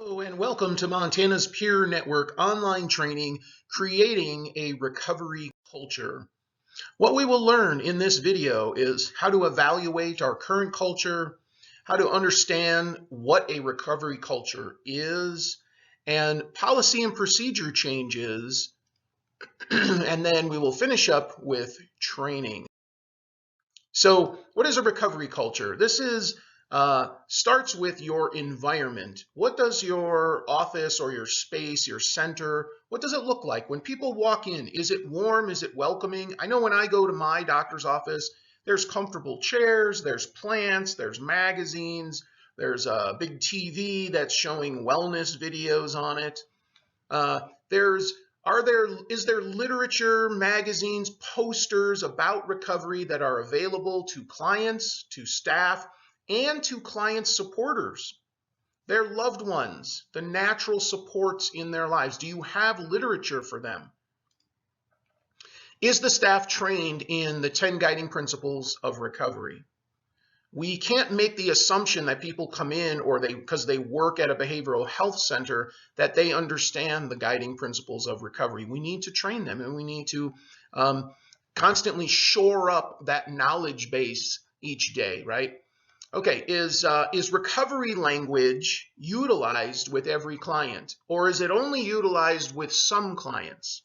Hello and welcome to Montana's Peer Network online training, Creating a Recovery Culture. What we will learn in this video is how to evaluate our current culture, how to understand what a recovery culture is, and policy and procedure changes, and then we will finish up with training. So what is a recovery culture? This is starts with your environment. What does your office or your space, your center, what does it look like? When people walk in, is it warm? Is it welcoming? I know when I go to my doctor's office, there's comfortable chairs, there's plants, there's magazines, there's a big TV that's showing wellness videos on it. There's is there literature, magazines, posters about recovery that are available to clients, to staff, and to clients' supporters, their loved ones, the natural supports in their lives? Do you have literature for them? Is the staff trained in the 10 guiding principles of recovery? We can't make the assumption that people come in or because they work at a behavioral health center, that they understand the guiding principles of recovery. We need to train them, and we need to constantly shore up that knowledge base each day, right? Okay, is recovery language utilized with every client, or is it only utilized with some clients?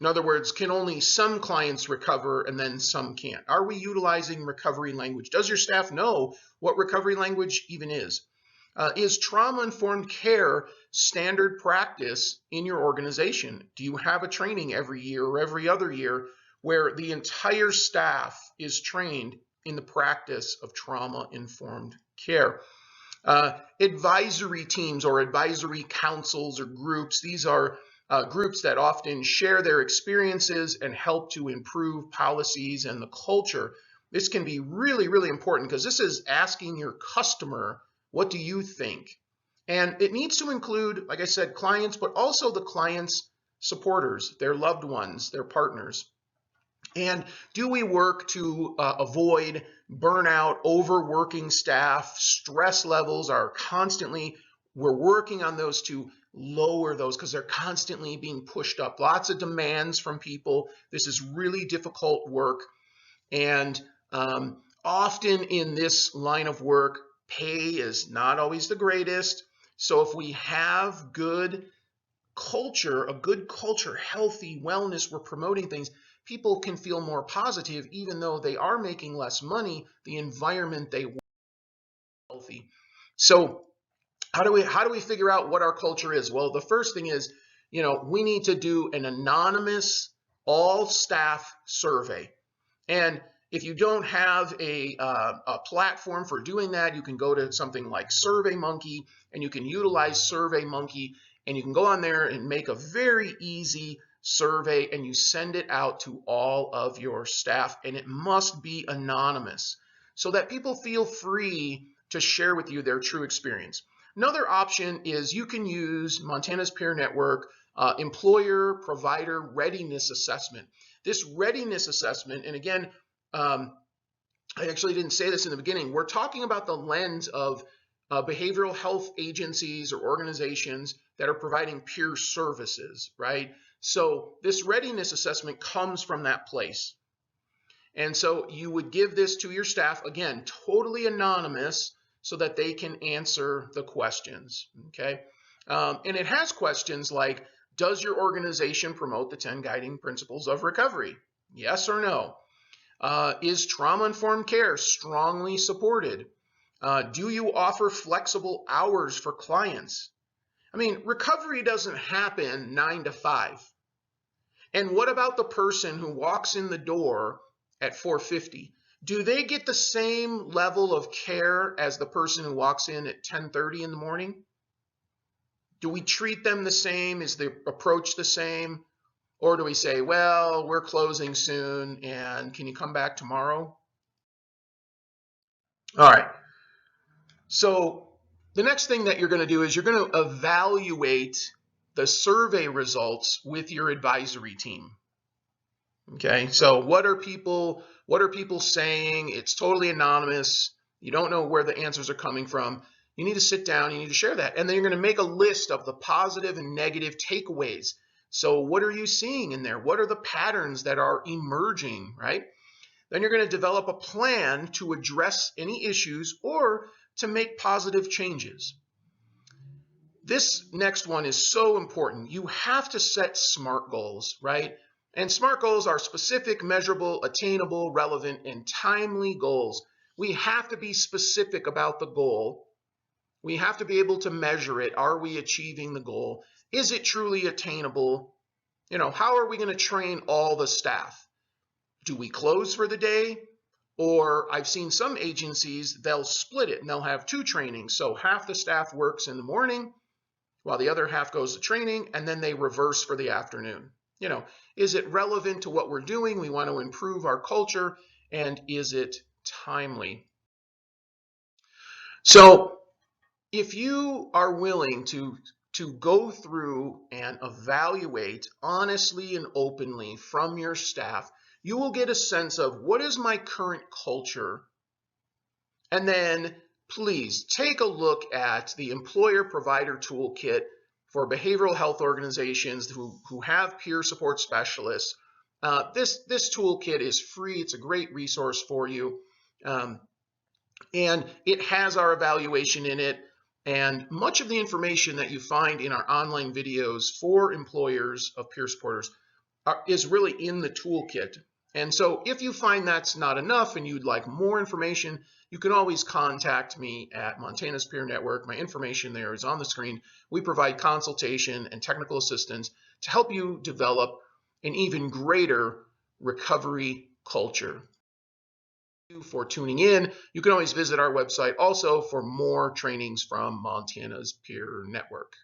In other words, can only some clients recover and then some can't? Are we utilizing recovery language? Does your staff know what recovery language even is? Is trauma-informed care standard practice in your organization? Do you have a training every year or every other year where the entire staff is trained in the practice of trauma-informed care? Advisory teams or advisory councils or groups, these are groups that often share their experiences and help to improve policies and the culture. This can be really, really important because this is asking your customer, what do you think? And it needs to include, like I said, clients, but also the clients' supporters, their loved ones, their partners. And do we work to avoid burnout, overworking staff? Stress levels are constantly, we're working on those to lower those because they're constantly being pushed up. Lots of demands from people. This is really difficult work. And often in this line of work, pay is not always the greatest. So if we have good culture, a good culture, healthy wellness, we're promoting things, people can feel more positive even though they are making less money. The environment they want is healthy. So how do we figure out what our culture is? Well, the first thing is, we need to do an anonymous all staff survey. And if you don't have a platform for doing that, you can go to something like SurveyMonkey, and you can utilize SurveyMonkey, and you can go on there and make a very easy survey, and you send it out to all of your staff, and it must be anonymous so that people feel free to share with you their true experience. Another option is you can use Montana's Peer Network employer provider readiness assessment. This readiness assessment, and again, I actually didn't say this in the beginning, we're talking about the lens of behavioral health agencies or organizations that are providing peer services, right? So this readiness assessment comes from that place. And so you would give this to your staff, again, totally anonymous, so that they can answer the questions, okay? And it has questions like, does your organization promote the 10 guiding principles of recovery? Yes or no? Is trauma-informed care strongly supported? Do you offer flexible hours for clients? I mean, recovery doesn't happen 9 to 5. And what about the person who walks in the door at 4:50? Do they get the same level of care as the person who walks in at 10:30 in the morning? Do we treat them the same? Is the approach the same? Or do we say, well, we're closing soon, and can you come back tomorrow? All right. So the next thing that you're going to do is you're going to evaluate the survey results with your advisory team. Okay, so what are people saying? It's totally anonymous. You don't know where the answers are coming from. You need to sit down, you need to share that. And then you're going to make a list of the positive and negative takeaways. So what are you seeing in there? What are the patterns that are emerging, right? Then you're going to develop a plan to address any issues or to make positive changes. This next one is so important. You have to set SMART goals, right? And SMART goals are specific, measurable, attainable, relevant, and timely goals. We have to be specific about the goal. We have to be able to measure it. Are we achieving the goal? Is it truly attainable? You know, how are we going to train all the staff? Do we close for the day? Or I've seen some agencies, they'll split it and they'll have 2 trainings. So half the staff works in the morning while the other half goes to training, and then they reverse for the afternoon. You know, is it relevant to what we're doing? We want to improve our culture, and is it timely? So if you are willing to go through and evaluate honestly and openly from your staff, you will get a sense of what is my current culture, and then please take a look at the Employer Provider Toolkit for behavioral health organizations who have peer support specialists. This toolkit is free. It's a great resource for you. And it has our evaluation in it. And much of the information that you find in our online videos for employers of peer supporters is really in the toolkit. And so if you find that's not enough and you'd like more information, you can always contact me at Montana's Peer Network. My information there is on the screen. We provide consultation and technical assistance to help you develop an even greater recovery culture. Thank you for tuning in. You can always visit our website also for more trainings from Montana's Peer Network.